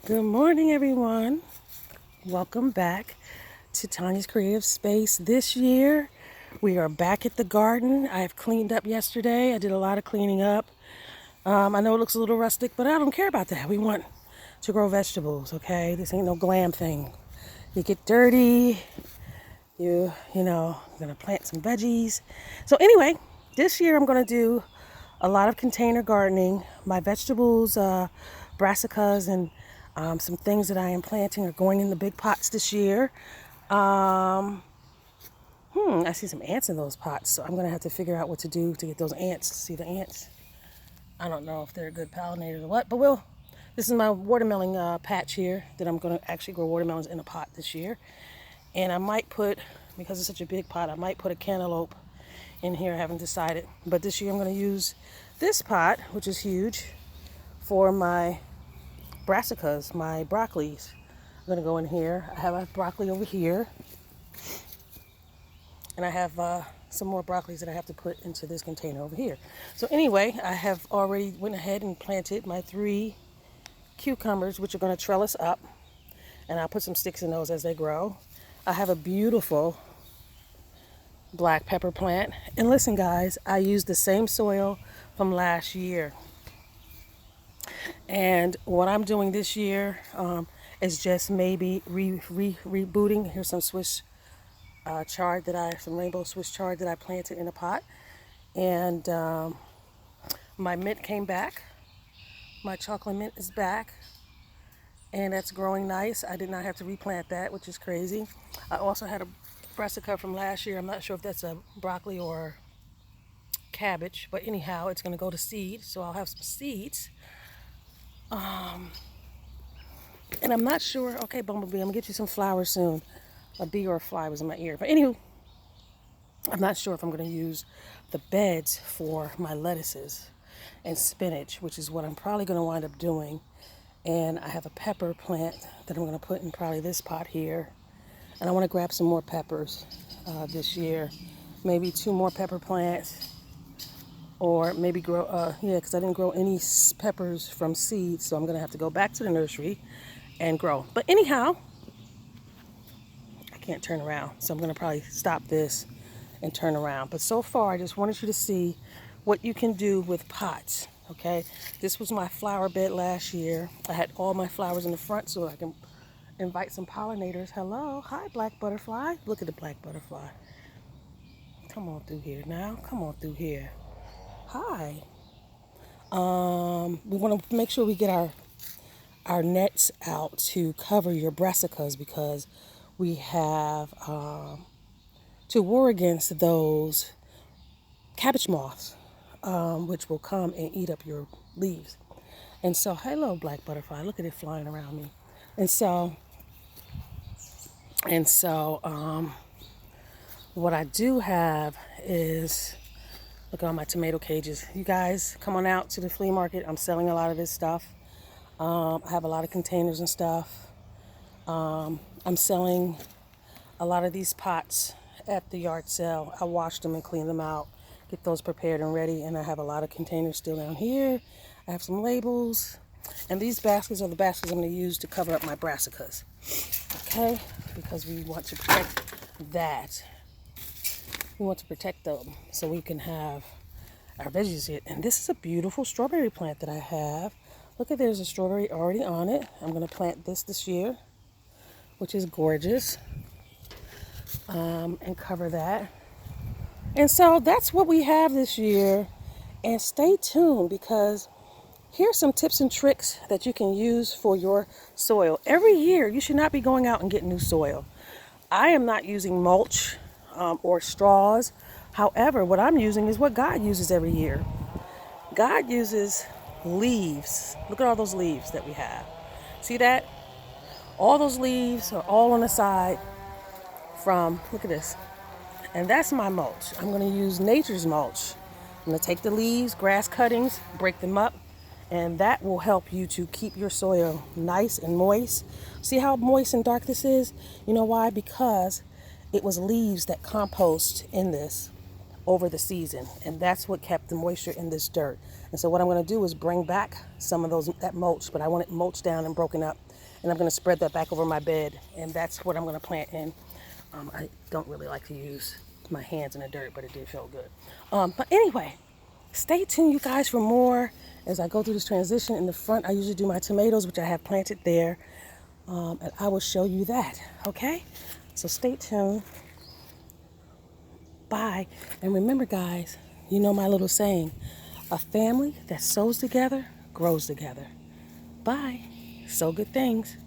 Good morning, everyone. Welcome back to Tanya's Creative Space. This year, we are back at the garden. I have cleaned up yesterday. I did a lot of cleaning up. I know it looks a little rustic, but I don't care about that. We want to grow vegetables, okay? This ain't no glam thing. You get dirty, I'm gonna plant some veggies. So anyway, this year I'm gonna do a lot of container gardening. My vegetables, brassicas, and some things that I am planting are going in the big pots this year. Um, I see some ants in those pots, so I'm gonna have to figure out what to do to get those ants. See the ants? I don't know if they're good pollinators or what, but this is my watermelon patch here that I'm gonna actually grow watermelons in a pot this year. And I might put, because it's such a big pot, I might put a cantaloupe in here. I haven't decided. But this year I'm going to use this pot, which is huge, for my brassicas, my broccolis. I'm going to go in here. I have a broccoli over here. And I have some more broccolis that I have to put into this container over here. So anyway, I have already went ahead and planted my 3 cucumbers, which are going to trellis up. And I'll put some sticks in those as they grow. I have a beautiful black pepper plant. And listen, guys, I used the same soil from last year. And what I'm doing this year is just maybe rebooting. Here's some Swiss chard some rainbow Swiss chard that I planted in a pot. And my mint came back. My chocolate mint is back. And that's growing nice. I did not have to replant that, which is crazy. I also had a brassica from last year. I'm not sure if that's a broccoli or cabbage, but anyhow, it's going to go to seed, so I'll have some seeds. And I'm not sure. Okay, Bumblebee, I'm going to get you some flowers soon. A bee or a fly was in my ear. But anywho, I'm not sure if I'm going to use the beds for my lettuces and spinach, which is what I'm probably going to wind up doing. And I have a pepper plant that I'm going to put in probably this pot here. And I want to grab some more peppers this year. Maybe 2 more pepper plants. Or maybe grow, because I didn't grow any peppers from seeds. So I'm going to have to go back to the nursery and grow. But anyhow, I can't turn around. So I'm going to probably stop this and turn around. But so far, I just wanted you to see what you can do with pots. Okay, this was my flower bed last year. I had all my flowers in the front so I can invite some pollinators. Hello, hi black butterfly. Look at the black butterfly. Come on through here now. Come on through here. Hi. We want to make sure we get our nets out to cover your brassicas because we have to war against those cabbage moths, which will come and eat up your leaves. And so, hello, black butterfly. Look at it flying around me. And so, what I do have is, look at all my tomato cages. You guys, come on out to the flea market. I'm selling a lot of this stuff. I have a lot of containers and stuff. I'm selling a lot of these pots at the yard sale. I wash them and clean them out, get those prepared and ready. And I have a lot of containers still down here. I have some labels. And these baskets are the baskets I'm going to use to cover up my brassicas. Okay? Because we want to protect that. We want to protect them so we can have our veggies here. And this is a beautiful strawberry plant that I have. Look at, there's a strawberry already on it. I'm going to plant this year, which is gorgeous. And cover that. And so that's what we have this year. And stay tuned because here's some tips and tricks that you can use for your soil. Every year, you should not be going out and getting new soil. I am not using mulch or straws. However, what I'm using is what God uses every year. God uses leaves. Look at all those leaves that we have. See that? All those leaves are all on the side from, look at this. And that's my mulch. I'm going to use nature's mulch. I'm going to take the leaves, grass cuttings, break them up, and that will help you to keep your soil nice and moist. See how moist and dark this is? You know why? Because it was leaves that compost in this over the season, and that's what kept the moisture in this dirt. And so what I'm going to do is bring back some of that mulch, but I want it mulched down and broken up and I'm going to spread that back over my bed, and that's what I'm going to plant in. I don't really like to use my hands in the dirt, but it did feel good. But anyway, stay tuned, you guys, for more as I go through this transition. In the front, I usually do my tomatoes, which I have planted there, and I will show you that, okay? So stay tuned. Bye. And remember, guys, you know my little saying, a family that sews together grows together. Bye. Sow good things.